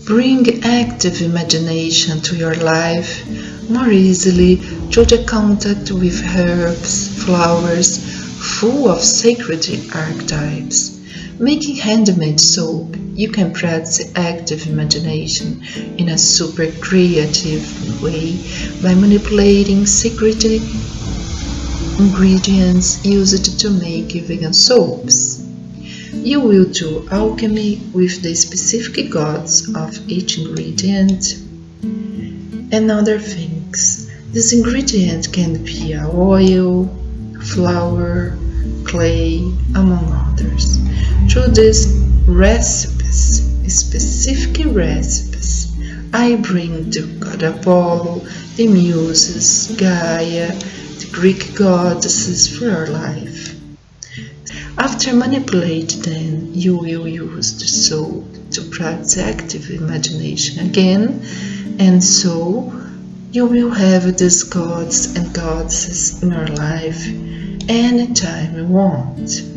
Bring active imagination to your life more easily through the contact with herbs, flowers, full of sacred archetypes. Making handmade soap, you can practice active imagination in a super creative way by manipulating sacred ingredients used to make vegan soaps. You will do alchemy with the specific gods of each ingredient and other things. This ingredient can be a oil, flour, clay, among others. Through these specific recipes, I bring the god Apollo, the Muses, Gaia, the Greek goddesses for your life. After manipulating them, you will use the soap to practice active imagination again, and so you will have these gods and goddesses in your life anytime you want.